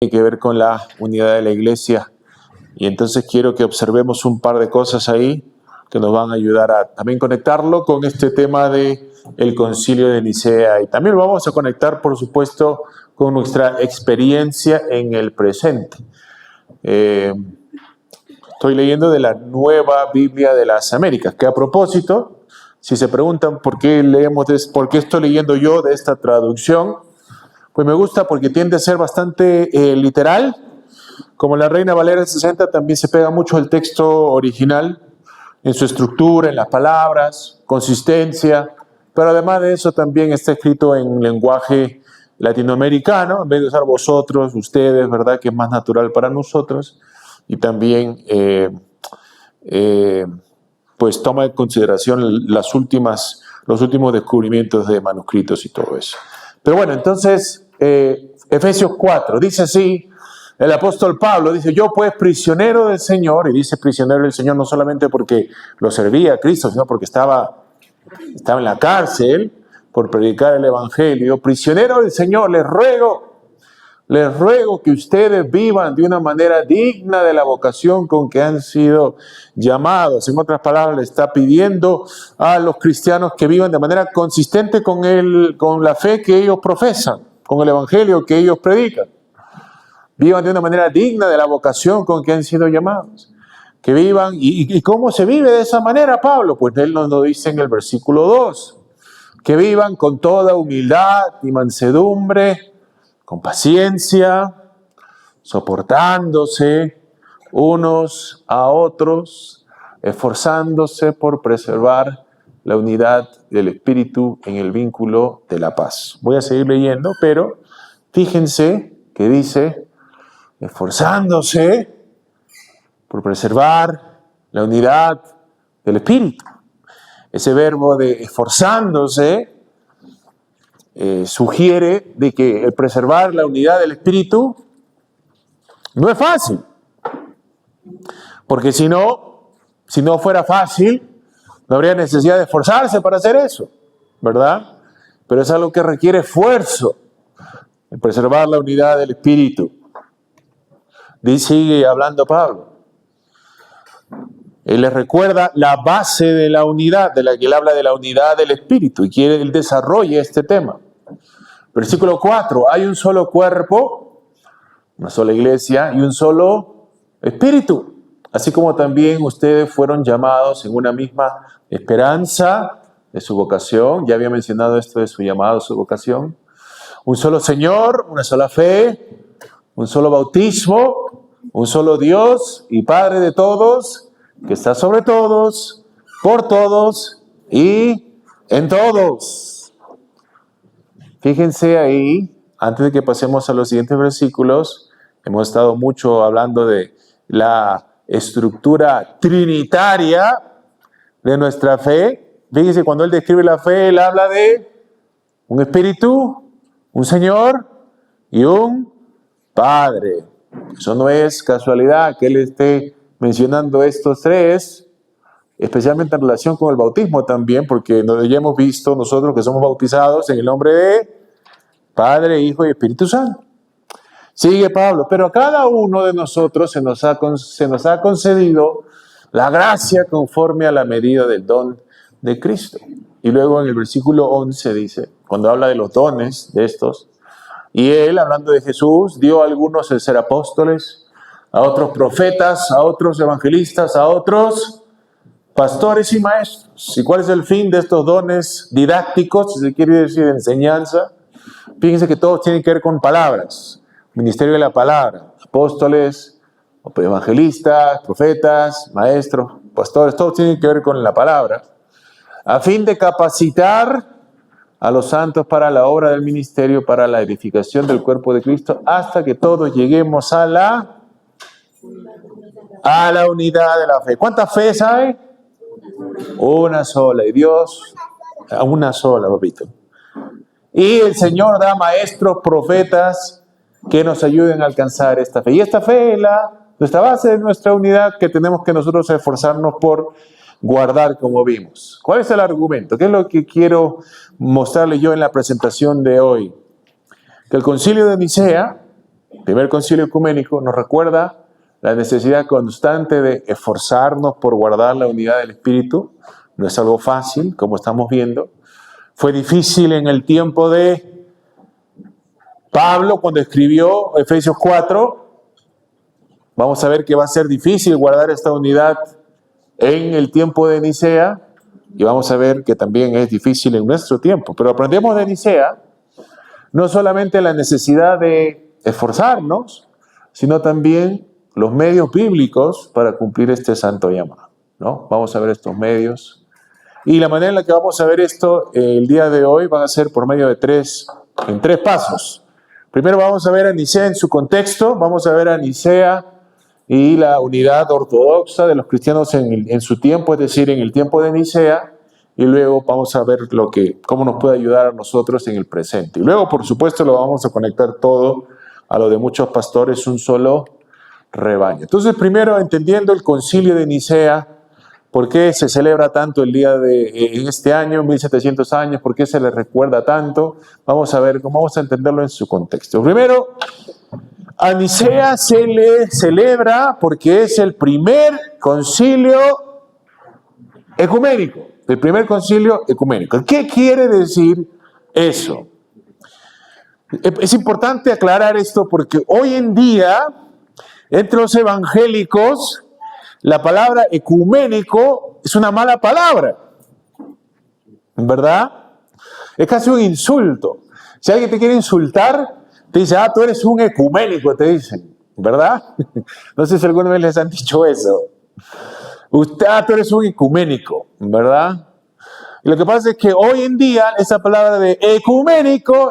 tiene que ver con la unidad de la iglesia. Y entonces quiero que observemos un par de cosas ahí que nos van a ayudar a también conectarlo con este tema de el Concilio de Nicea. Y también lo vamos a conectar, por supuesto, con nuestra experiencia en el presente. Estoy leyendo de la Nueva Biblia de las Américas, que a propósito, si se preguntan por qué estoy leyendo yo de esta traducción, pues me gusta porque tiende a ser bastante literal. Como la Reina Valera 60 también se pega mucho al texto original, en su estructura, en las palabras, consistencia, pero además de eso también está escrito en lenguaje latinoamericano, en vez de usar vosotros, ustedes, ¿verdad? Que es más natural para nosotros, y también pues toma en consideración los últimos descubrimientos de manuscritos y todo eso. Pero bueno, entonces, Efesios 4, dice así, el apóstol Pablo dice, yo pues prisionero del Señor, y dice prisionero del Señor no solamente porque lo servía a Cristo, sino porque estaba en la cárcel por predicar el Evangelio, prisionero del Señor, les ruego que ustedes vivan de una manera digna de la vocación con que han sido llamados. En otras palabras, le está pidiendo a los cristianos que vivan de manera consistente con la fe que ellos profesan, con el Evangelio que ellos predican. Vivan de una manera digna de la vocación con que han sido llamados. Que vivan, ¿y cómo se vive de esa manera, Pablo? Pues él nos lo dice en el versículo 2. Que vivan con toda humildad y mansedumbre, con paciencia, soportándose unos a otros, esforzándose por preservar la unidad del Espíritu en el vínculo de la paz. Voy a seguir leyendo, pero fíjense que dice, esforzándose por preservar la unidad del Espíritu. Ese verbo de esforzándose sugiere de que el preservar la unidad del Espíritu no es fácil. Porque si no fuera fácil, no habría necesidad de esforzarse para hacer eso, ¿verdad? Pero es algo que requiere esfuerzo, el preservar la unidad del Espíritu. Sigue hablando Pablo. Él les recuerda la base de la unidad, de la que él habla de la unidad del Espíritu, y quiere que él desarrolle este tema. Versículo 4, hay un solo cuerpo, una sola iglesia y un solo Espíritu, así como también ustedes fueron llamados en una misma esperanza de su vocación. Ya había mencionado esto de su llamado, su vocación. Un solo Señor, una sola fe, un solo bautismo, un solo Dios y Padre de todos, que está sobre todos, por todos y en todos. Fíjense ahí, antes de que pasemos a los siguientes versículos, hemos estado mucho hablando de la estructura trinitaria de nuestra fe. Fíjense, cuando él describe la fe, él habla de un Espíritu, un Señor y un Padre. Eso no es casualidad que él esté mencionando estos tres, especialmente en relación con el bautismo también, porque ya hemos visto nosotros que somos bautizados en el nombre de Padre, Hijo y Espíritu Santo. Sigue Pablo, pero a cada uno de nosotros se nos ha concedido la gracia conforme a la medida del don de Cristo. Y luego en el versículo 11 dice, cuando habla de los dones de estos, y él, hablando de Jesús, dio a algunos el ser apóstoles, a otros profetas, a otros evangelistas, a otros pastores y maestros. ¿Y cuál es el fin de estos dones didácticos, si se quiere decir enseñanza? Fíjense que todos tienen que ver con palabras, ministerio de la palabra, apóstoles, evangelistas, profetas, maestros, pastores, todos tienen que ver con la palabra, a fin de capacitar a los santos para la obra del ministerio, para la edificación del cuerpo de Cristo, hasta que todos lleguemos a la unidad de la fe. ¿Cuántas fees hay? Una sola. Y Dios, una sola, papito. Y el Señor da maestros, profetas, que nos ayuden a alcanzar esta fe. Y esta fe es nuestra base de nuestra unidad que tenemos que nosotros esforzarnos por guardar, como vimos. ¿Cuál es el argumento? ¿Qué es lo que quiero mostrarle yo en la presentación de hoy? Que el Concilio de Nicea El primer concilio ecuménico nos recuerda la necesidad constante de esforzarnos por guardar la unidad del Espíritu. No es algo fácil, como estamos viendo. Fue difícil en el tiempo de Pablo cuando escribió Efesios 4. Vamos a ver que va a ser difícil guardar esta unidad en el tiempo de Nicea. Y vamos a ver que también es difícil en nuestro tiempo. Pero aprendemos de Nicea no solamente la necesidad de esforzarnos, sino también los medios bíblicos para cumplir este santo llamado, ¿no? Vamos a ver estos medios. Y la manera en la que vamos a ver esto el día de hoy van a ser por medio de tres pasos. Primero vamos a ver a Nicea en su contexto, vamos a ver a Nicea y la unidad ortodoxa de los cristianos en su tiempo, es decir, en el tiempo de Nicea, y luego vamos a ver cómo nos puede ayudar a nosotros en el presente. Y luego, por supuesto, lo vamos a conectar todo a lo de muchos pastores, un solo rebaño. Entonces, primero, entendiendo el concilio de Nicea, ¿por qué se celebra tanto el día en este año, 1700 años? ¿Por qué se le recuerda tanto? Vamos a ver, vamos a entenderlo en su contexto. Primero, a Nicea se le celebra porque es el primer concilio ecuménico. El primer concilio ecuménico. ¿Qué quiere decir eso? Es importante aclarar esto porque hoy en día, entre los evangélicos, la palabra ecuménico es una mala palabra, ¿verdad? Es casi un insulto. Si alguien te quiere insultar, te dice, tú eres un ecuménico, te dicen, ¿verdad? No sé si alguna vez les han dicho eso. Tú eres un ecuménico, ¿verdad? Y lo que pasa es que hoy en día esa palabra de ecuménico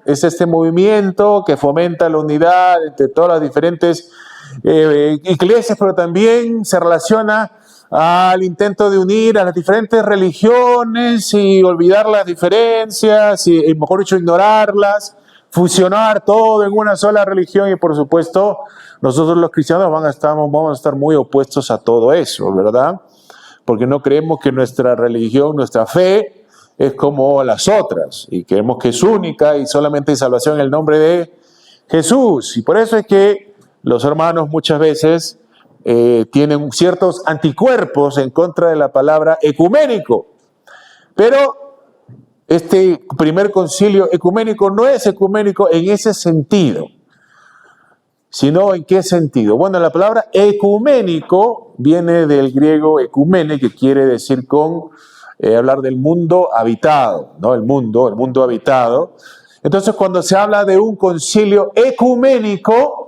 es este movimiento que fomenta la unidad entre todas las diferentes iglesias, pero también se relaciona al intento de unir a las diferentes religiones y olvidar las diferencias, y mejor dicho, ignorarlas, fusionar todo en una sola religión. Y por supuesto, nosotros los cristianos vamos a estar muy opuestos a todo eso, ¿verdad? Porque no creemos que nuestra religión, nuestra fe, es como las otras, y creemos que es única y solamente hay salvación en el nombre de Jesús. Y por eso es que los hermanos muchas veces tienen ciertos anticuerpos en contra de la palabra ecuménico. Pero este primer concilio ecuménico no es ecuménico en ese sentido, sino ¿en qué sentido? Bueno, la palabra ecuménico viene del griego ecumene, que quiere decir hablar del mundo habitado, ¿no? El mundo habitado. Entonces, cuando se habla de un concilio ecuménico,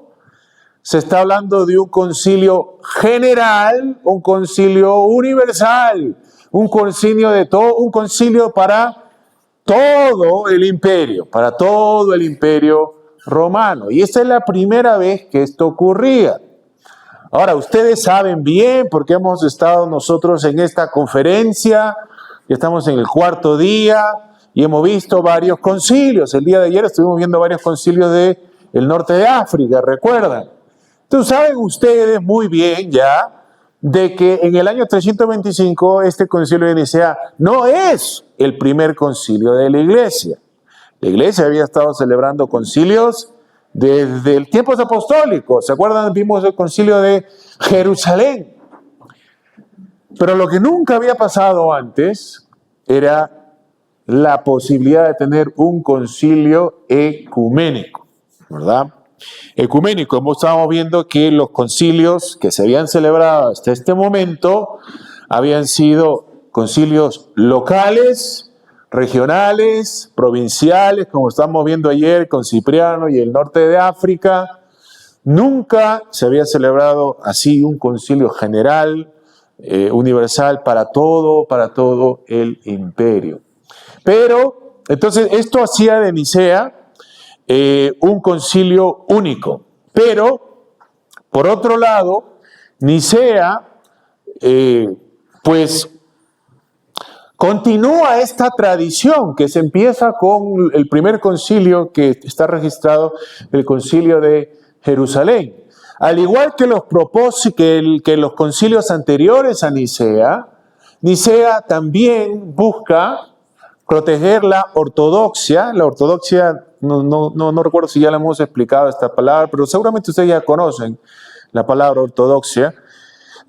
se está hablando de un concilio general, un concilio universal, un concilio para todo el imperio romano. Y esta es la primera vez que esto ocurría. Ahora, ustedes saben bien, porque hemos estado nosotros en esta conferencia, y estamos en el cuarto día, y hemos visto varios concilios. El día de ayer estuvimos viendo varios concilios del norte de África, ¿recuerdan? Entonces, saben ustedes muy bien ya de que en el año 325 este concilio de Nicea no es el primer concilio de la iglesia. La iglesia había estado celebrando concilios desde el tiempos apostólicos. ¿Se acuerdan? Vimos el concilio de Jerusalén. Pero lo que nunca había pasado antes era la posibilidad de tener un concilio ecuménico, ¿verdad? Ecuménico. Estábamos viendo que los concilios que se habían celebrado hasta este momento habían sido concilios locales, regionales, provinciales, como estamos viendo ayer con Cipriano y el norte de África. Nunca se había celebrado así un concilio general, universal para todo el imperio. Pero, entonces, esto hacía de Nicea un concilio único. Pero, por otro lado, Nicea, continúa esta tradición que se empieza con el primer concilio que está registrado, el concilio de Jerusalén. Al igual que los concilios anteriores a Nicea, Nicea también busca proteger la ortodoxia. La ortodoxia, no recuerdo si ya le hemos explicado esta palabra, pero seguramente ustedes ya conocen la palabra ortodoxia.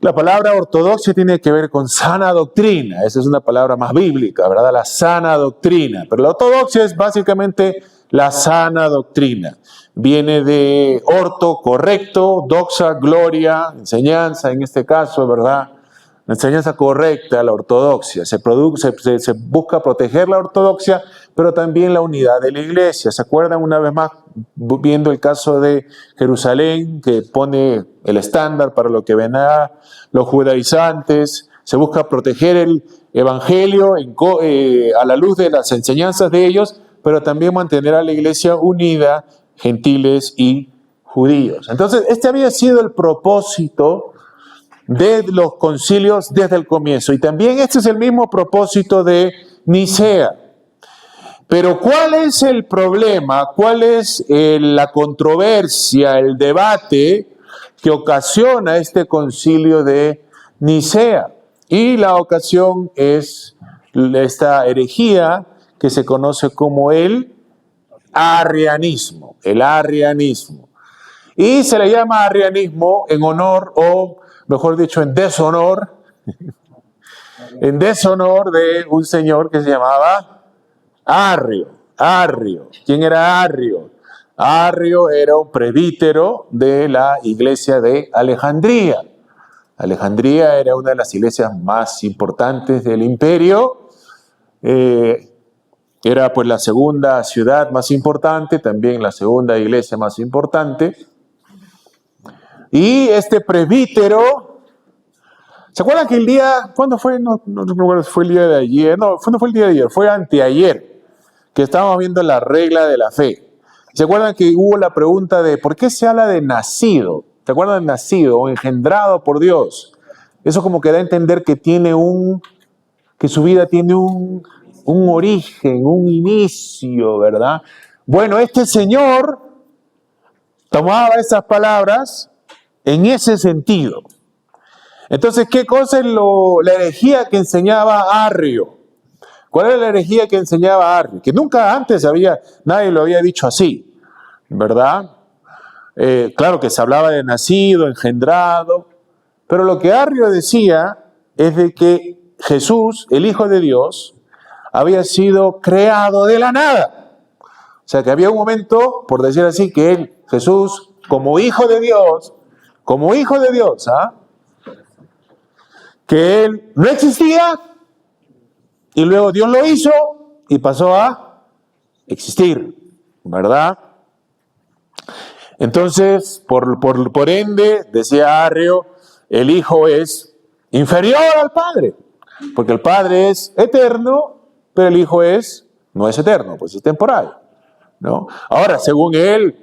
La palabra ortodoxia tiene que ver con sana doctrina. Esa es una palabra más bíblica, ¿verdad? La sana doctrina. Pero la ortodoxia es básicamente la sana doctrina. Viene de orto, correcto, doxa, gloria, enseñanza, en este caso, ¿verdad? La enseñanza correcta, la ortodoxia. Se busca proteger la ortodoxia, pero también la unidad de la iglesia. ¿Se acuerdan una vez más viendo el caso de Jerusalén, que pone el estándar para lo que ven a los judaizantes? Se busca proteger el evangelio a la luz de las enseñanzas de ellos, pero también mantener a la iglesia unida, gentiles y judíos. Entonces, este había sido el propósito de los concilios desde el comienzo. Y también este es el mismo propósito de Nicea. Pero ¿cuál es el problema? ¿Cuál es la controversia, el debate que ocasiona este concilio de Nicea? Y la ocasión es esta herejía que se conoce como el arrianismo. El arrianismo. Y se le llama arrianismo en honor, o mejor dicho, en deshonor de un señor que se llamaba Arrio. Arrio. ¿Quién era Arrio? Arrio era un presbítero de la iglesia de Alejandría. Alejandría era una de las iglesias más importantes del imperio. Era pues la segunda ciudad más importante, también la segunda iglesia más importante. Y este presbítero, ¿se acuerdan que el día, cuándo fue? No recuerdo si fue el día de ayer, no fue el día de ayer, fue anteayer, que estábamos viendo la regla de la fe. ¿Se acuerdan que hubo la pregunta de por qué se habla de nacido? ¿Se acuerdan de nacido o engendrado por Dios? Eso como que da a entender que que su vida tiene un origen, un inicio, ¿verdad? Bueno, este señor tomaba esas palabras en ese sentido. Entonces, ¿qué cosa es la herejía que enseñaba Arrio? ¿Cuál era la herejía que enseñaba Arrio? Que nunca antes nadie lo había dicho así, ¿verdad? Claro que se hablaba de nacido, engendrado, pero lo que Arrio decía es de que Jesús, el Hijo de Dios, había sido creado de la nada. O sea, que había un momento, por decir así, que Jesús, como Hijo de Dios, que Él no existía, y luego Dios lo hizo y pasó a existir, ¿verdad? Entonces, por ende, decía Arrio, el Hijo es inferior al Padre, porque el Padre es eterno, pero el Hijo no es eterno, pues es temporal, ¿no? Ahora, según él,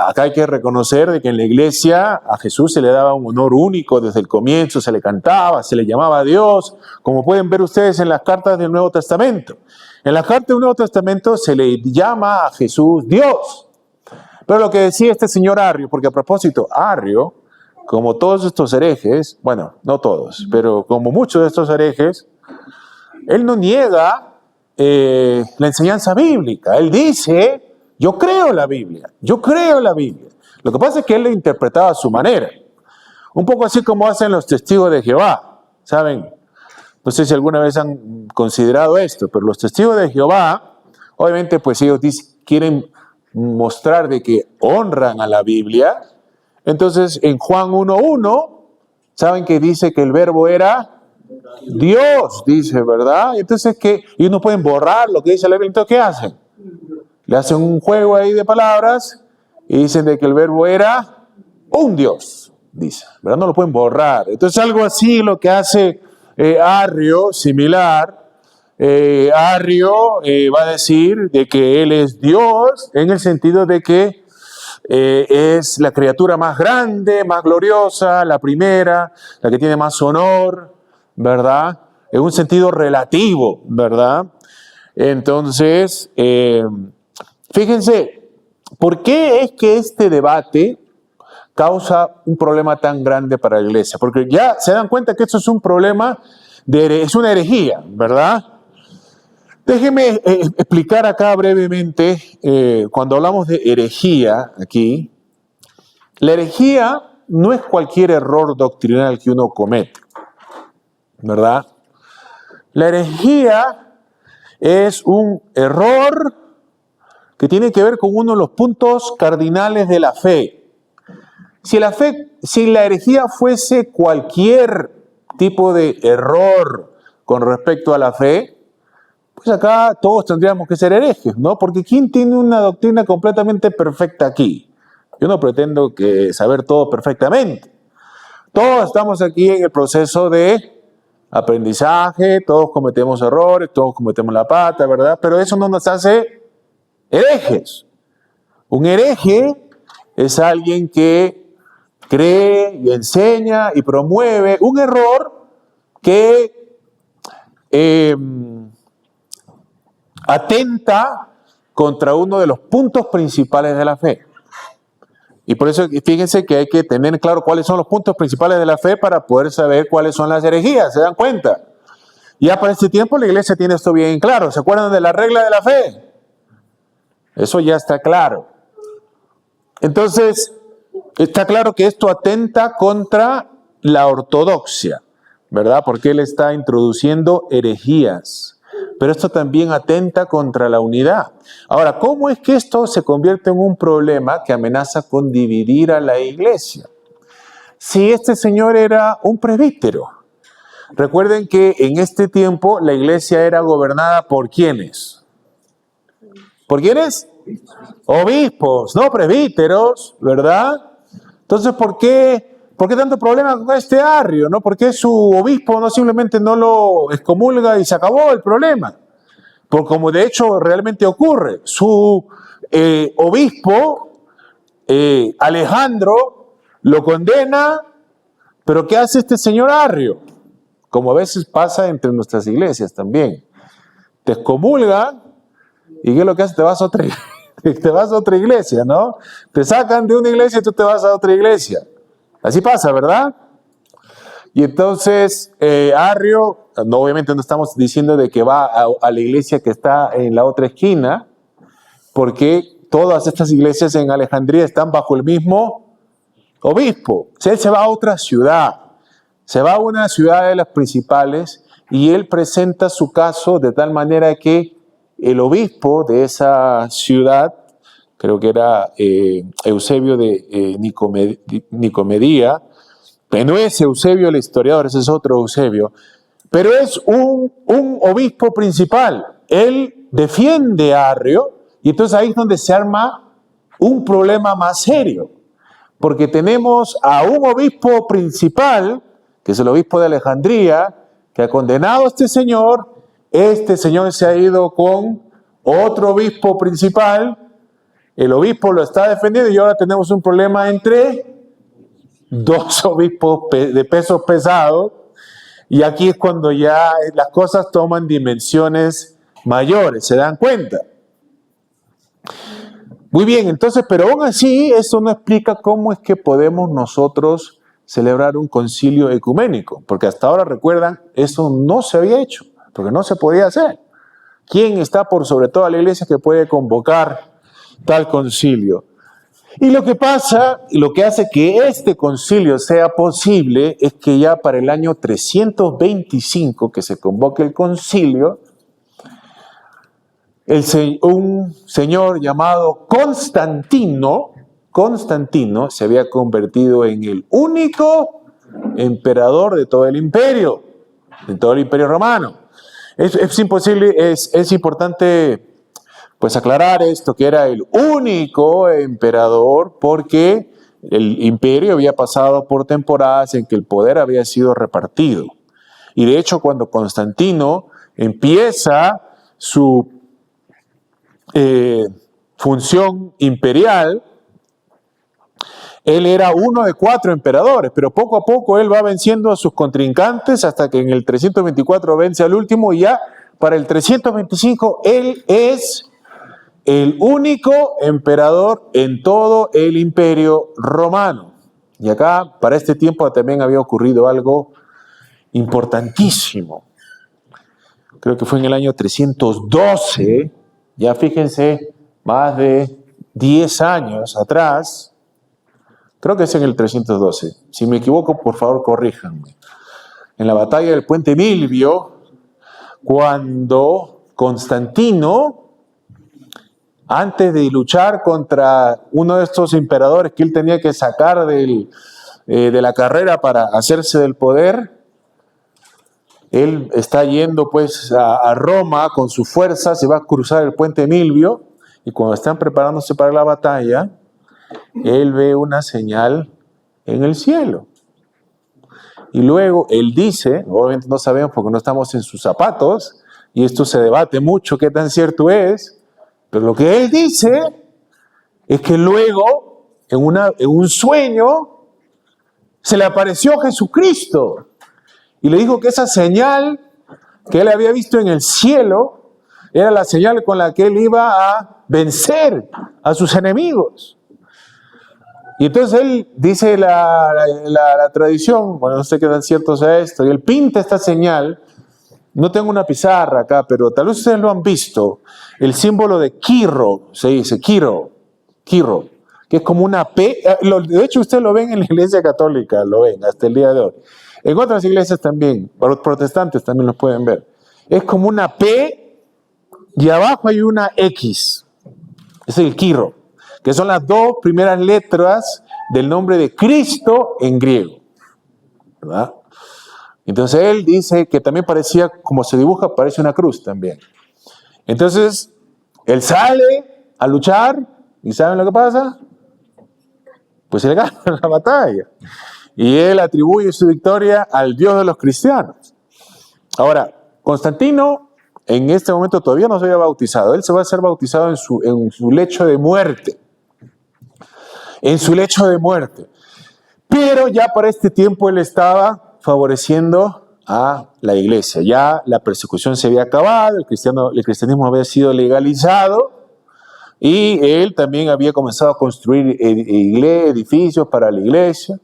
acá hay que reconocer de que en la iglesia a Jesús se le daba un honor único desde el comienzo, se le cantaba, se le llamaba a Dios, como pueden ver ustedes en las cartas del Nuevo Testamento. En las cartas del Nuevo Testamento se le llama a Jesús Dios. Pero lo que decía este señor Arrio, porque a propósito, Arrio, como todos estos herejes, bueno, no todos, pero como muchos de estos herejes, él no niega la enseñanza bíblica. Él dice, yo creo en la Biblia. Lo que pasa es que él lo interpretaba a su manera. Un poco así como hacen los testigos de Jehová, ¿saben? No sé si alguna vez han considerado esto, pero los testigos de Jehová, obviamente pues ellos quieren mostrar de que honran a la Biblia. Entonces en Juan 1:1, ¿saben que dice que el verbo era Dios? Dice, ¿verdad? Entonces ellos no pueden borrar lo que dice la Biblia. Entonces, ¿qué hacen? Le hacen un juego ahí de palabras y dicen de que el verbo era un Dios, dice, ¿verdad? No lo pueden borrar. Entonces algo así lo que hace Arrio, similar. Arrio va a decir de que él es Dios en el sentido de que es la criatura más grande, más gloriosa, la primera, la que tiene más honor, ¿verdad? En un sentido relativo, ¿verdad? Entonces, fíjense, ¿por qué es que este debate causa un problema tan grande para la iglesia? Porque ya se dan cuenta que esto es un problema, es una herejía, ¿verdad? Déjeme explicar acá brevemente, cuando hablamos de herejía aquí, la herejía no es cualquier error doctrinal que uno comete, ¿verdad? La herejía es un error que tiene que ver con uno de los puntos cardinales de la fe. Si la herejía fuese cualquier tipo de error con respecto a la fe, pues acá todos tendríamos que ser herejes, ¿no? Porque ¿quién tiene una doctrina completamente perfecta aquí? Yo no pretendo saber todo perfectamente. Todos estamos aquí en el proceso de aprendizaje, todos cometemos errores, todos cometemos la pata, ¿verdad? Pero eso no nos hace herejes. Un hereje es alguien que cree y enseña y promueve un error que atenta contra uno de los puntos principales de la fe. Y por eso fíjense que hay que tener claro cuáles son los puntos principales de la fe para poder saber cuáles son las herejías, ¿se dan cuenta? Ya para este tiempo la iglesia tiene esto bien claro. ¿Se acuerdan de la regla de la fe? Eso ya está claro. Entonces, está claro que esto atenta contra la ortodoxia, ¿verdad? Porque él está introduciendo herejías. Pero esto también atenta contra la unidad. Ahora, ¿cómo es que esto se convierte en un problema que amenaza con dividir a la iglesia? Si este señor era un presbítero. Recuerden que en este tiempo la iglesia era gobernada por ¿quiénes? ¿Por quiénes? Obispos, no presbíteros, ¿verdad? Entonces, ¿por qué tanto problema con este Arrio? ¿No? ¿Por qué su obispo no simplemente no lo excomulga y se acabó el problema? Porque como de hecho realmente ocurre, su obispo, Alejandro, lo condena, pero ¿qué hace este señor Arrio? Como a veces pasa entre nuestras iglesias también. Te excomulga y ¿qué es lo que hace? Te vas a otra iglesia, ¿no? Te sacan de una iglesia y tú te vas a otra iglesia. Así pasa, ¿verdad? Y entonces Arrio, no, obviamente no estamos diciendo de que va a la iglesia que está en la otra esquina, porque todas estas iglesias en Alejandría están bajo el mismo obispo. O sea, él se va a otra ciudad, se va a una ciudad de las principales y él presenta su caso de tal manera que el obispo de esa ciudad, creo que era Eusebio de Nicomedía, pero no es Eusebio el historiador, ese es otro Eusebio, pero es un obispo principal. Él defiende a Arrio y entonces ahí es donde se arma un problema más serio, porque tenemos a un obispo principal, que es el obispo de Alejandría, que ha condenado a este señor se ha ido con otro obispo principal, el obispo lo está defendiendo y ahora tenemos un problema entre dos obispos de pesos pesados, y aquí es cuando ya las cosas toman dimensiones mayores, ¿se dan cuenta? Muy bien, entonces, pero aún así, eso no explica cómo es que podemos nosotros celebrar un concilio ecuménico, porque hasta ahora, recuerdan, eso no se había hecho, porque no se podía hacer. ¿Quién está por sobre toda la iglesia que puede convocar tal concilio? Y lo que pasa, lo que hace que este concilio sea posible es que ya para el año 325 que se convoque el concilio, un señor llamado Constantino se había convertido en el único emperador de todo el imperio romano. Es importante pues aclarar esto, que era el único emperador porque el imperio había pasado por temporadas en que el poder había sido repartido. Y de hecho, cuando Constantino empieza su función imperial, él era uno de 4 emperadores, pero poco a poco él va venciendo a sus contrincantes hasta que en el 324 vence al último y ya para el 325 él es el único emperador en todo el imperio romano. Y acá, para este tiempo también había ocurrido algo importantísimo. creo que fue en el año 312, ya fíjense, más de 10 años atrás, creo que es en el 312, si me equivoco, por favor, corríjanme. En la batalla del puente Milvio, cuando Constantino, antes de luchar contra uno de estos emperadores que él tenía que sacar de la carrera para hacerse del poder, él está yendo pues a Roma con su fuerza, se va a cruzar el puente Milvio, y cuando están preparándose para la batalla, él ve una señal en el cielo. Y luego él dice, obviamente no sabemos porque no estamos en sus zapatos, y esto se debate mucho qué tan cierto es, pero lo que él dice es que luego, en un sueño, se le apareció Jesucristo y le dijo que esa señal que él había visto en el cielo era la señal con la que él iba a vencer a sus enemigos. Y entonces él dice la tradición, bueno, no sé qué tan cierto sea esto, y él pinta esta señal. No tengo una pizarra acá, pero tal vez ustedes lo han visto. El símbolo de Quirro, se dice Quirro, que es como una P. De hecho, ustedes lo ven en la iglesia católica, lo ven hasta el día de hoy. En otras iglesias también, para los protestantes también los pueden ver. Es como una P y abajo hay una X. Es el Quirro, que son las dos primeras letras del nombre de Cristo en griego, ¿verdad? Entonces él dice que también parecía, como se dibuja, parece una cruz también. Entonces, él sale a luchar, ¿y saben lo que pasa? Pues él gana la batalla. Y él atribuye su victoria al Dios de los cristianos. Ahora, Constantino en este momento todavía no se había bautizado. Él se va a ser bautizado en su lecho de muerte. En su lecho de muerte. Pero ya para este tiempo él estaba favoreciendo a la iglesia. Ya la persecución se había acabado, el cristianismo había sido legalizado y él también había comenzado a construir edificios para la iglesia.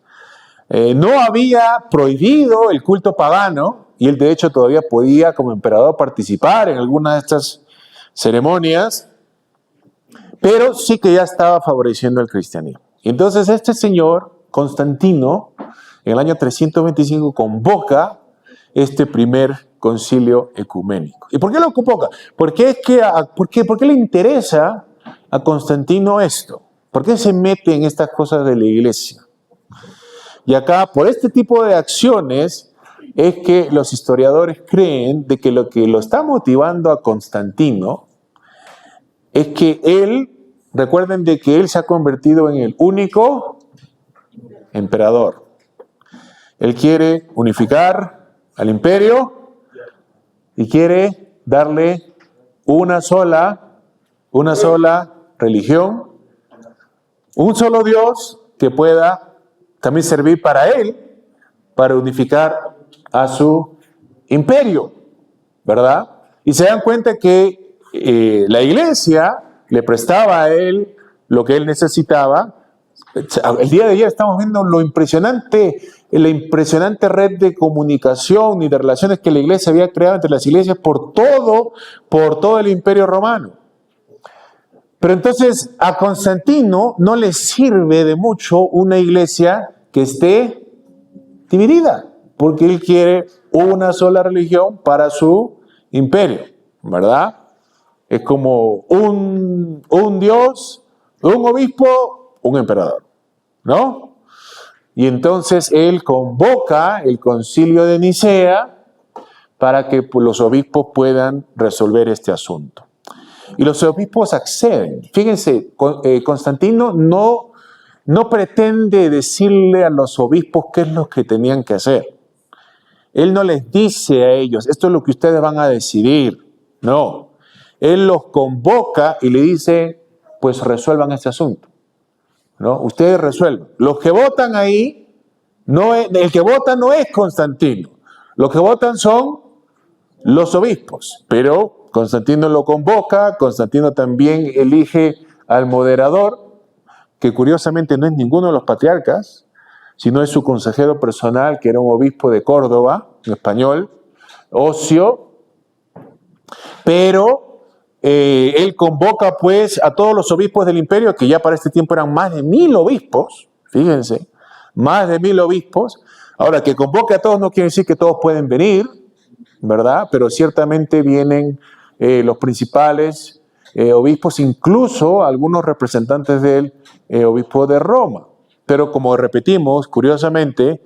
No había prohibido el culto pagano y él de hecho todavía podía como emperador participar en algunas de estas ceremonias, pero sí que ya estaba favoreciendo el cristianismo. Entonces este señor, Constantino, en el año 325 convoca este primer concilio ecuménico. ¿Y por qué lo convoca? ¿Por qué le interesa a Constantino esto? ¿Por qué se mete en estas cosas de la iglesia? Y acá, por este tipo de acciones, es que los historiadores creen de que lo está motivando a Constantino es que recuerden de que él se ha convertido en el único emperador. Él quiere unificar al imperio y quiere darle una sola religión, un solo Dios que pueda también servir para él, para unificar a su imperio, ¿verdad? Y se dan cuenta que la iglesia le prestaba a él lo que él necesitaba. El día de ayer estamos viendo la impresionante red de comunicación y de relaciones que la iglesia había creado entre las iglesias por todo el imperio romano. Pero entonces a Constantino no le sirve de mucho una iglesia que esté dividida, porque él quiere una sola religión para su imperio, ¿verdad? Es como un Dios, un obispo, un emperador, ¿no? Y entonces él convoca el concilio de Nicea para que los obispos puedan resolver este asunto. Y los obispos acceden. Fíjense, Constantino no pretende decirle a los obispos qué es lo que tenían que hacer. Él no les dice a ellos, esto es lo que ustedes van a decidir. No. Él los convoca y le dice, pues resuelvan este asunto, ¿no? Ustedes resuelvan. Los que votan ahí, el que vota no es Constantino. Los que votan son los obispos. Pero Constantino lo convoca, Constantino también elige al moderador, que curiosamente no es ninguno de los patriarcas, sino es su consejero personal, que era un obispo de Córdoba, en español, Ocio. pero él convoca pues a todos los obispos del imperio, que ya para este tiempo eran más de 1000 obispos, fíjense, más de 1000 obispos. Ahora, que convoque a todos no quiere decir que todos pueden venir, ¿verdad? Pero ciertamente vienen los principales obispos, incluso algunos representantes del obispo de Roma. Pero como repetimos, curiosamente,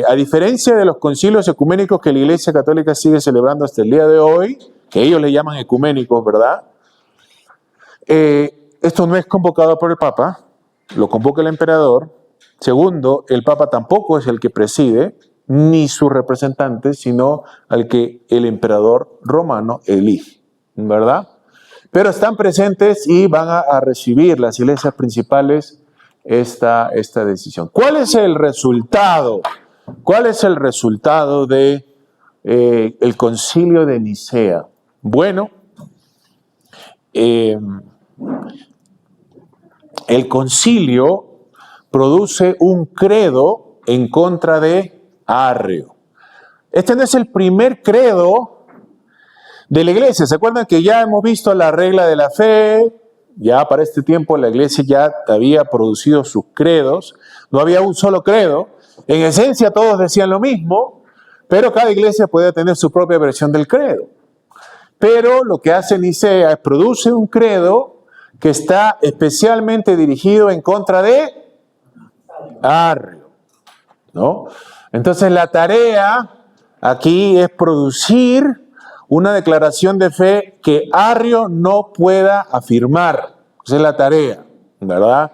a diferencia de los concilios ecuménicos que la Iglesia Católica sigue celebrando hasta el día de hoy, que ellos le llaman ecuménicos, ¿verdad? Esto no es convocado por el Papa, lo convoca el emperador. Segundo, el Papa tampoco es el que preside, ni sus representantes, sino al que el emperador romano elige, ¿verdad? Pero están presentes y van a recibir las iglesias principales esta decisión. ¿Cuál es el resultado? ¿Cuál es el resultado de el concilio de Nicea? Bueno, el concilio produce un credo en contra de Arrio. Este no es el primer credo de la iglesia. ¿Se acuerdan que ya hemos visto la regla de la fe? Ya para este tiempo la iglesia ya había producido sus credos. No había un solo credo. En esencia todos decían lo mismo, pero cada iglesia podía tener su propia versión del credo. Pero lo que hace Nicea es produce un credo que está especialmente dirigido en contra de Arrio, ¿no? Entonces la tarea aquí es producir una declaración de fe que Arrio no pueda afirmar. Esa es la tarea, ¿verdad?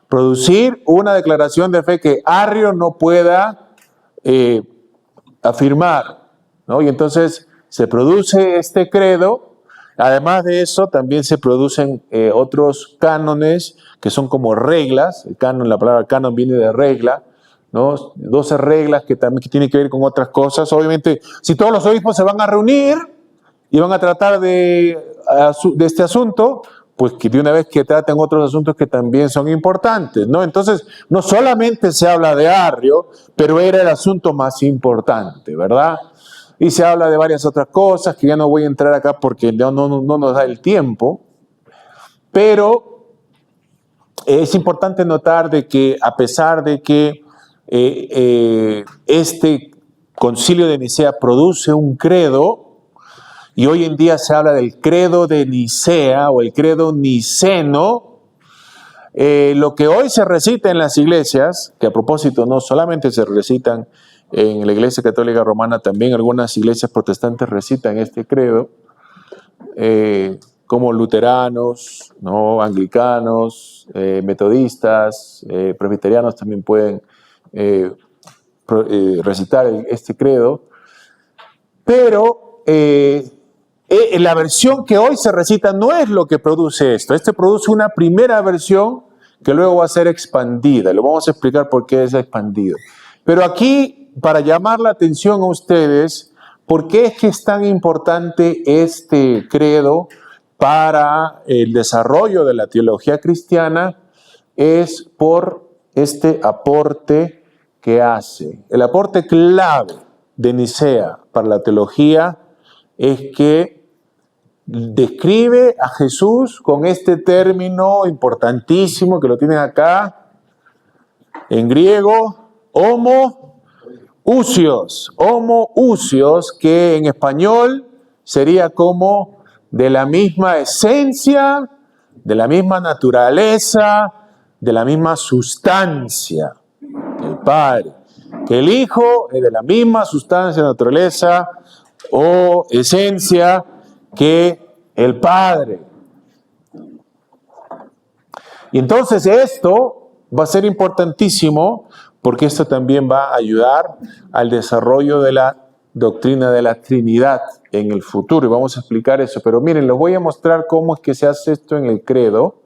Producir una declaración de fe que Arrio no pueda afirmar, ¿no? Y entonces se produce este credo. Además de eso, también se producen otros cánones que son como reglas. El canon, la palabra canon viene de regla, ¿no? 12 reglas que también tienen que ver con otras cosas. Obviamente, si todos los obispos se van a reunir y van a tratar de este asunto, pues que de una vez que traten otros asuntos que también son importantes, ¿no? Entonces, no solamente se habla de Arrio, pero era el asunto más importante, ¿verdad? Y se habla de varias otras cosas que ya no voy a entrar acá porque no nos da el tiempo. Pero es importante notar de que a pesar de que este concilio de Nicea produce un credo, y hoy en día se habla del credo de Nicea o el credo niceno, lo que hoy se recita en las iglesias, que a propósito no solamente se recitan en la Iglesia Católica Romana, también algunas iglesias protestantes recitan este credo, como luteranos, ¿no? Anglicanos, metodistas, presbiterianos también pueden recitar este credo, pero la versión que hoy se recita no es lo que produce esto. Este produce una primera versión que luego va a ser expandida. Lo vamos a explicar por qué es expandido. Pero aquí, para llamar la atención a ustedes, ¿por qué es que es tan importante este credo para el desarrollo de la teología cristiana? Es por este aporte que hace. El aporte clave de Nicea para la teología es que describe a Jesús con este término importantísimo que lo tienen acá en griego, homoousios, que en español sería como de la misma esencia, de la misma naturaleza, de la misma sustancia que el Padre, que el Hijo es de la misma sustancia, naturaleza o esencia que el Padre. Y entonces esto va a ser importantísimo porque esto también va a ayudar al desarrollo de la doctrina de la Trinidad en el futuro. Y vamos a explicar eso. Pero miren, les voy a mostrar cómo es que se hace esto en el credo.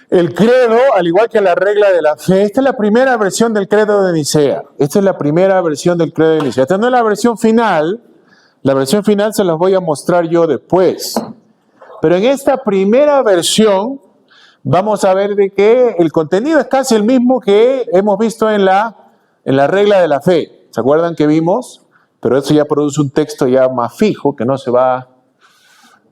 El credo, al igual que la regla de la fe, esta es la primera versión del credo de Nicea. Esta es la primera versión del credo de Nicea. Esta no es la versión final. La versión final se las voy a mostrar yo después. Pero en esta primera versión vamos a ver de que el contenido es casi el mismo que hemos visto en la regla de la fe. ¿Se acuerdan que vimos? Pero eso ya produce un texto ya más fijo que no se va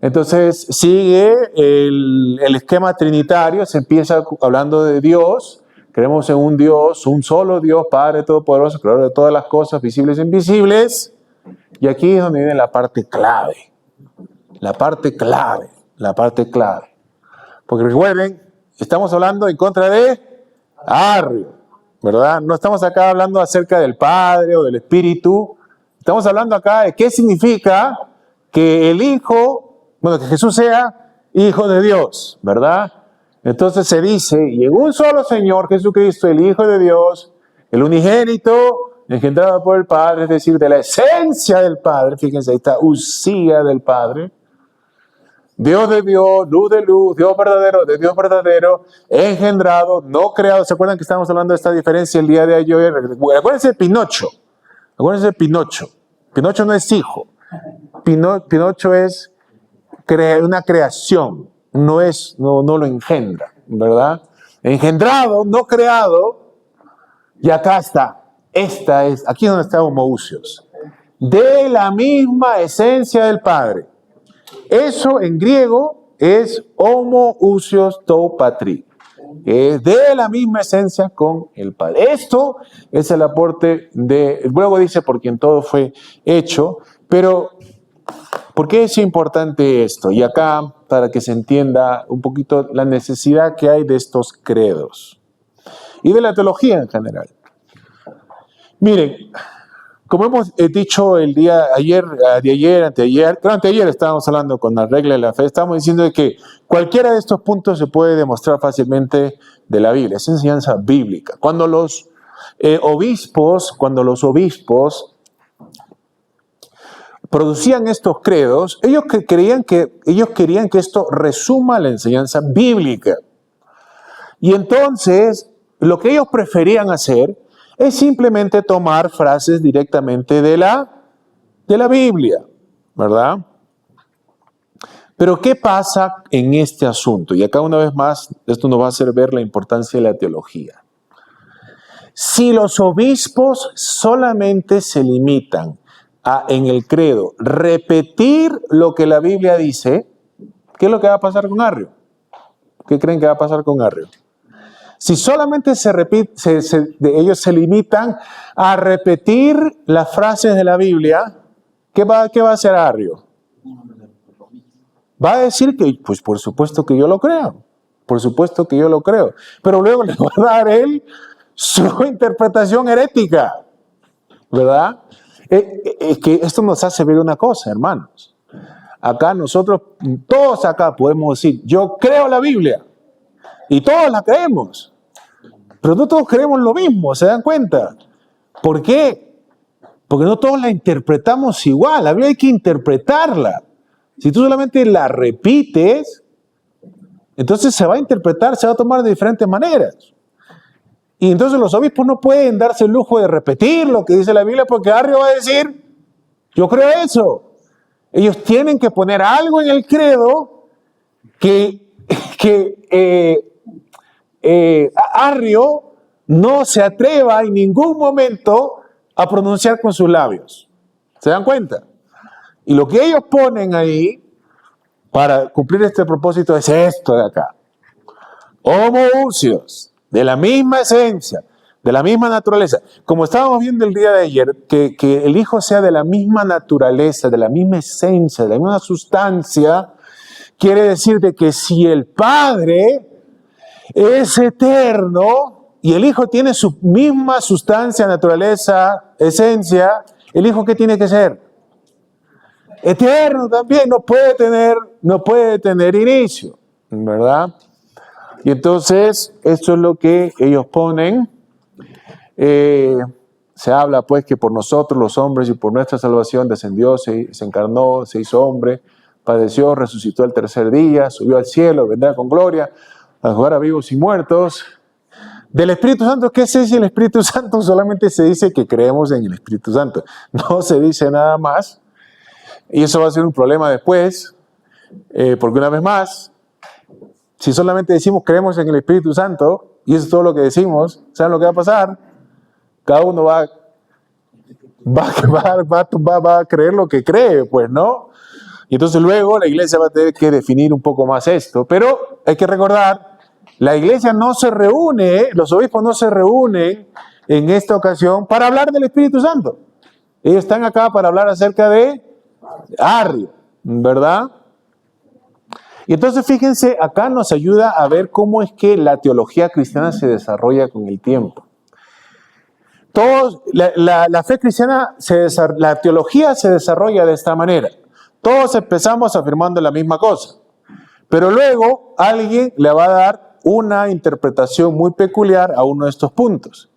Entonces sigue el esquema trinitario, se empieza hablando de Dios, creemos en un Dios, un solo Dios, Padre Todopoderoso, creador de todas las cosas visibles e invisibles, y aquí es donde viene la parte clave, la parte clave, la parte clave. Porque recuerden, estamos hablando en contra de Arrio, ¿verdad? No estamos acá hablando acerca del Padre o del Espíritu, estamos hablando acá de qué significa que el Hijo, bueno, que Jesús sea Hijo de Dios, ¿verdad? Entonces se dice, y en un solo Señor Jesucristo, el Hijo de Dios, el unigénito, engendrado por el Padre, es decir, de la esencia del Padre, fíjense, ahí está, usía del Padre, Dios de Dios, luz de luz, Dios verdadero de Dios verdadero, engendrado, no creado. ¿Se acuerdan que estábamos hablando de esta diferencia el día de ayer? Acuérdense de Pinocho. Acuérdense de Pinocho. Pinocho no es hijo. Pinocho es una creación. No lo engendra, ¿verdad? Engendrado, no creado. Y acá está. Aquí es donde está homoousios. De la misma esencia del Padre. Eso en griego es homoousios tou patri. Es de la misma esencia con el Padre. Esto es el aporte luego dice por quien todo fue hecho, pero ¿por qué es importante esto? Y acá, para que se entienda un poquito la necesidad que hay de estos credos y de la teología en general. Miren, como hemos dicho el día anteayer estábamos hablando con la regla de la fe, estábamos diciendo de que cualquiera de estos puntos se puede demostrar fácilmente de la Biblia, es enseñanza bíblica. Cuando los obispos producían estos credos, ellos querían que esto resuma la enseñanza bíblica. Y entonces, lo que ellos preferían hacer es simplemente tomar frases directamente de la Biblia, ¿verdad? Pero ¿qué pasa en este asunto? Y acá una vez más, esto nos va a hacer ver la importancia de la teología. Si los obispos solamente se limitan en el credo repetir lo que la Biblia dice, ¿qué es lo que va a pasar con Arrio? ¿Qué creen que va a pasar con Arrio? Si solamente ellos se limitan a repetir las frases de la Biblia, ¿qué va a hacer Arrio? Va a decir que, pues por supuesto que yo lo creo. Por supuesto que yo lo creo. Pero luego le va a dar él su interpretación herética. ¿Verdad? Es que esto nos hace ver una cosa, hermanos. Acá nosotros, todos acá podemos decir, yo creo la Biblia. Y todos la creemos. Pero no todos creemos lo mismo, ¿se dan cuenta? ¿Por qué? Porque no todos la interpretamos igual. La Biblia hay que interpretarla. Si tú solamente la repites, entonces se va a interpretar, se va a tomar de diferentes maneras. Y entonces los obispos no pueden darse el lujo de repetir lo que dice la Biblia porque Arrio va a decir, yo creo eso. Ellos tienen que poner algo en el credo que Arrio no se atreva en ningún momento a pronunciar con sus labios. ¿Se dan cuenta? Y lo que ellos ponen ahí para cumplir este propósito es esto de acá. Homoousios, de la misma esencia, de la misma naturaleza. Como estábamos viendo el día de ayer, que el Hijo sea de la misma naturaleza, de la misma esencia, de la misma sustancia, quiere decir de que si el Padre es eterno y el Hijo tiene su misma sustancia, naturaleza, esencia, ¿el Hijo qué tiene que ser? Eterno también, no puede tener inicio, ¿verdad? Y entonces, esto es lo que ellos ponen. Se habla pues que por nosotros los hombres y por nuestra salvación descendió, se encarnó, se hizo hombre, padeció, resucitó el tercer día, subió al cielo, vendrá con gloria a jugar a vivos y muertos. Del Espíritu Santo, ¿qué se dice el Espíritu Santo? Solamente se dice que creemos en el Espíritu Santo. No se dice nada más. Y eso va a ser un problema después, porque una vez más, si solamente decimos creemos en el Espíritu Santo, y eso es todo lo que decimos, ¿saben lo que va a pasar? Cada uno va a creer lo que cree, pues, ¿no? Y entonces luego la iglesia va a tener que definir un poco más esto. Pero hay que recordar, la iglesia no se reúne, los obispos no se reúnen en esta ocasión para hablar del Espíritu Santo. Ellos están acá para hablar acerca de Arrio, ¿verdad? Y entonces fíjense, acá nos ayuda a ver cómo es que la teología cristiana se desarrolla con el tiempo. La fe cristiana, la teología se desarrolla de esta manera. Todos empezamos afirmando la misma cosa, pero luego alguien le va a dar una interpretación muy peculiar a uno de estos puntos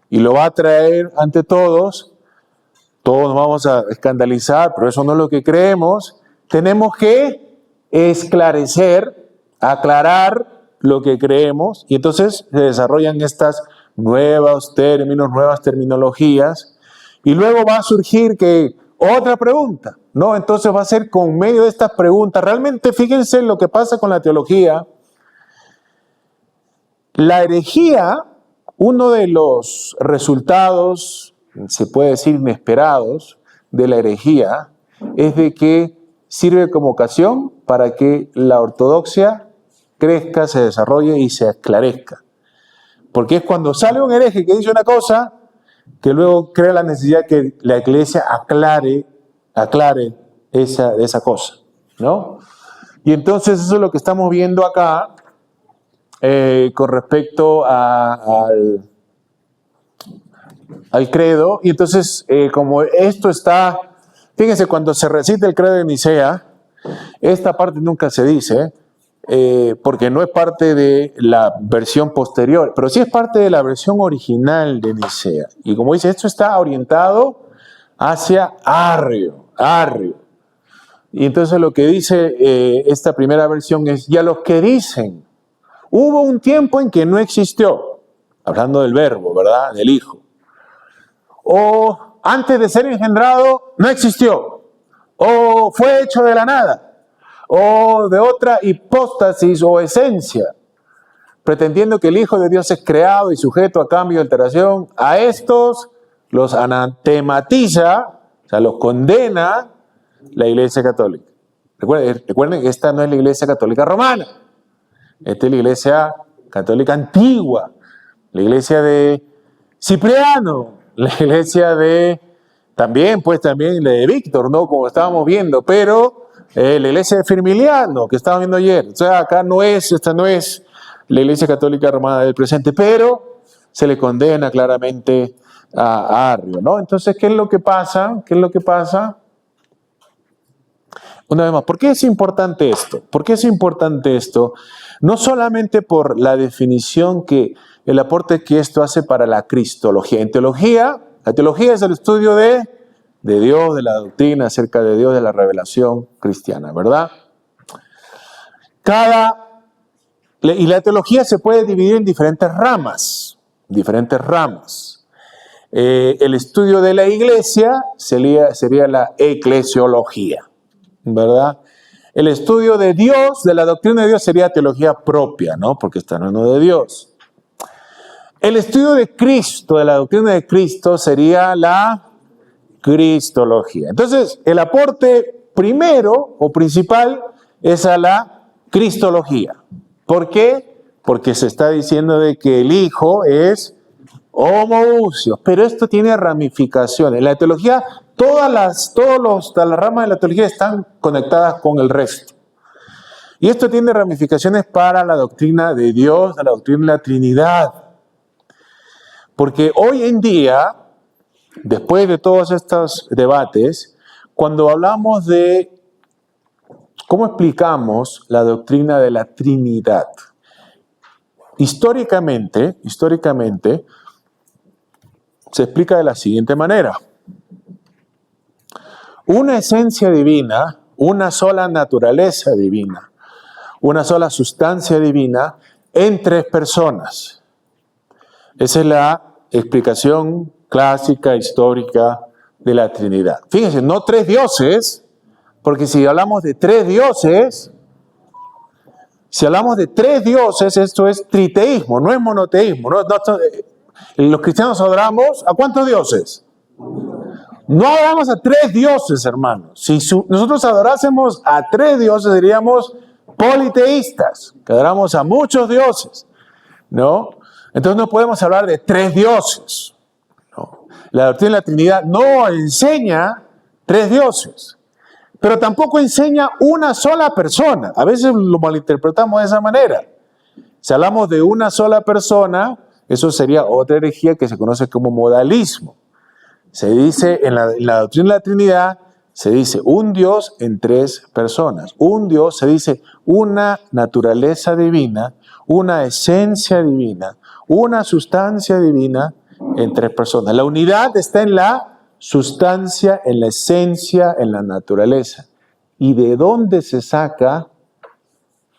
y lo va a traer ante todos. Todos nos vamos a escandalizar, pero eso no es lo que creemos. Tenemos que esclarecer, aclarar lo que creemos, y entonces se desarrollan estas nuevos términos, nuevas terminologías, y luego va a surgir que otra pregunta, ¿no? Entonces va a ser con medio de estas preguntas. Realmente fíjense lo que pasa con la teología. La herejía, uno de los resultados, se puede decir inesperados, de la herejía, es de que sirve como ocasión para que la ortodoxia crezca, se desarrolle y se esclarezca. Porque es cuando sale un hereje que dice una cosa, que luego crea la necesidad que la iglesia aclare esa cosa, ¿no? Y entonces eso es lo que estamos viendo acá con respecto al credo. Y entonces, como esto está, fíjense, cuando se recita el credo de Nicea, esta parte nunca se dice, porque no es parte de la versión posterior, pero sí es parte de la versión original de Nicea. Y como dice, esto está orientado hacia Arrio. Y entonces lo que dice esta primera versión es, y a los que dicen, hubo un tiempo en que no existió, hablando del verbo, ¿verdad?, del Hijo. O antes de ser engendrado, no existió. O fue hecho de la nada. O de otra hipóstasis o esencia, pretendiendo que el Hijo de Dios es creado y sujeto a cambio y alteración. A estos los anatematiza, o sea, los condena la Iglesia Católica. Recuerden que esta no es la Iglesia Católica Romana. Esta es la Iglesia Católica Antigua, la Iglesia de Cipriano, la Iglesia de, también la de Víctor, ¿no? Como estábamos viendo, pero la Iglesia de Firmiliano, que estábamos viendo ayer. O sea, esta no es la Iglesia Católica Romana del presente, pero se le condena claramente a Arrio, ¿no? Entonces, ¿qué es lo que pasa? Una vez más, ¿por qué es importante esto? ¿Por qué es importante esto? No solamente por la definición el aporte que esto hace para la cristología. En teología, la teología es el estudio de Dios, de la doctrina acerca de Dios, de la revelación cristiana, ¿verdad? Y la teología se puede dividir en diferentes ramas. El estudio de la iglesia sería la eclesiología, ¿verdad? El estudio de Dios, de la doctrina de Dios, sería teología propia, ¿no? Porque está hablando de Dios. El estudio de Cristo, de la doctrina de Cristo, sería la cristología. Entonces, el aporte primero o principal es a la cristología. ¿Por qué? Porque se está diciendo de que el Hijo es homoousios, pero esto tiene ramificaciones. La teología, todas las ramas de la teología están conectadas con el resto. Y esto tiene ramificaciones para la doctrina de Dios, la doctrina de la Trinidad. Porque hoy en día, después de todos estos debates, cuando hablamos de cómo explicamos la doctrina de la Trinidad, históricamente, se explica de la siguiente manera. Una esencia divina, una sola naturaleza divina, una sola sustancia divina en tres personas. Esa es la explicación clásica, histórica de la Trinidad. Fíjense, no tres dioses, porque si hablamos de tres dioses, esto es triteísmo, no es monoteísmo. Los cristianos adoramos ¿a cuántos dioses? No adoramos a tres dioses, hermanos. Si nosotros adorásemos a tres dioses, seríamos politeístas, que adoramos a muchos dioses, ¿no? Entonces no podemos hablar de tres dioses, ¿no? La doctrina de la Trinidad no enseña tres dioses, pero tampoco enseña una sola persona. A veces lo malinterpretamos de esa manera. Si hablamos de una sola persona, eso sería otra herejía que se conoce como modalismo. Se dice en la doctrina de la Trinidad, se dice un Dios en tres personas. Un Dios, se dice una naturaleza divina, una esencia divina, una sustancia divina en tres personas. La unidad está en la sustancia, en la esencia, en la naturaleza. ¿Y de dónde se saca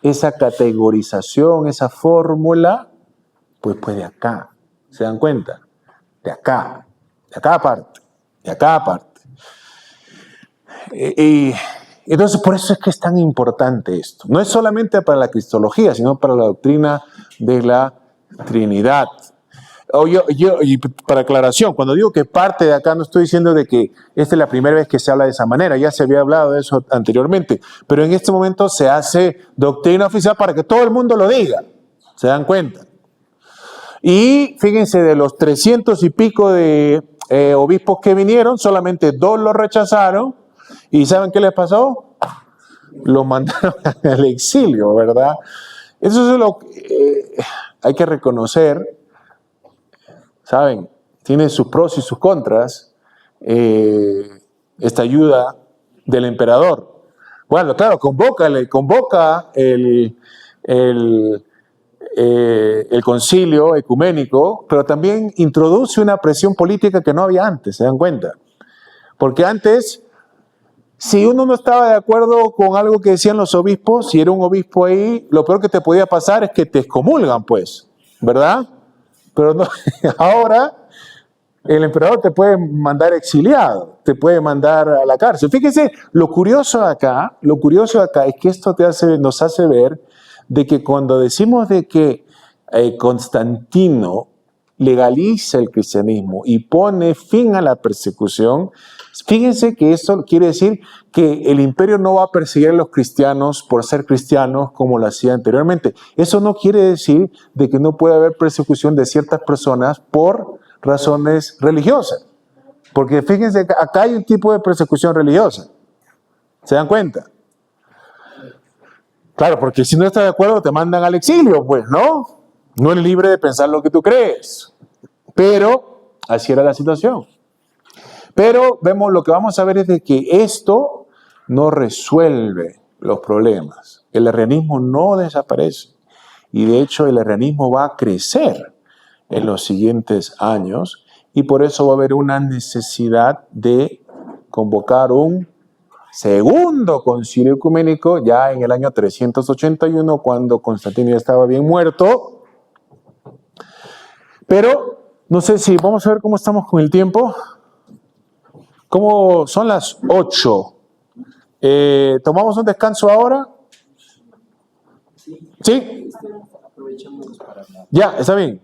esa categorización, esa fórmula? Pues de acá. ¿Se dan cuenta? De acá aparte, de acá aparte. Y entonces por eso es que es tan importante esto. No es solamente para la cristología, sino para la doctrina de la Trinidad. Y para aclaración, cuando digo que parte de acá, no estoy diciendo de que esta es la primera vez que se habla de esa manera, ya se había hablado de eso anteriormente, pero en este momento se hace doctrina oficial para que todo el mundo lo diga. ¿Se dan cuenta? Y fíjense, de los 300 y pico de obispos que vinieron, solamente 2 lo rechazaron. ¿Y saben qué les pasó? Los mandaron al exilio, ¿verdad? Eso es lo que hay que reconocer. ¿Saben? Tiene sus pros y sus contras esta ayuda del emperador. Bueno, claro, convoca el concilio ecuménico, pero también introduce una presión política que no había antes, ¿se dan cuenta? Porque antes, si uno no estaba de acuerdo con algo que decían los obispos, si era un obispo ahí, lo peor que te podía pasar es que te excomulgan, pues, ¿verdad? Pero no, ahora el emperador te puede mandar exiliado, te puede mandar a la cárcel. Fíjense, lo curioso acá es que esto nos hace ver de que cuando decimos de que Constantino legaliza el cristianismo y pone fin a la persecución, fíjense que eso quiere decir que el imperio no va a perseguir a los cristianos por ser cristianos como lo hacía anteriormente. Eso no quiere decir de que no pueda haber persecución de ciertas personas por razones religiosas. Porque fíjense, acá hay un tipo de persecución religiosa. ¿Se dan cuenta? Claro, porque si no estás de acuerdo te mandan al exilio, pues, ¿no? No eres libre de pensar lo que tú crees. Pero así era la situación. Pero lo que vamos a ver es de que esto no resuelve los problemas. El arrianismo no desaparece. Y de hecho el arrianismo va a crecer en los siguientes años. Y por eso va a haber una necesidad de convocar un segundo concilio ecuménico ya en el año 381, cuando Constantino ya estaba bien muerto. Pero no sé si vamos a ver cómo estamos con el tiempo. ¿Cómo son las 8? ¿Tomamos un descanso ahora? ¿Sí? Ya, está bien.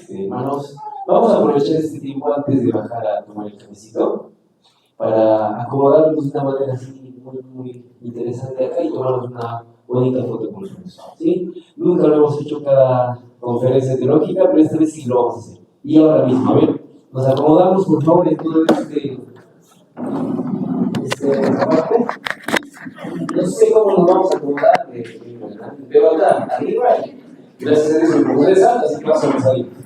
Hermanos, vamos a aprovechar este tiempo antes de bajar a tomar el cafecito para acomodarnos de una manera así muy interesante acá y tomarnos una bonita foto con nosotros, ¿sí? Nunca lo hemos hecho cada conferencia teológica, pero esta vez sí lo vamos a hacer. Y ahora mismo, a ver, nos acomodamos por favor en todo esta parte. No sé cómo nos vamos a acomodar, pero acá, arriba, y gracias a Dios, el poder es alto, así que vamos a salir.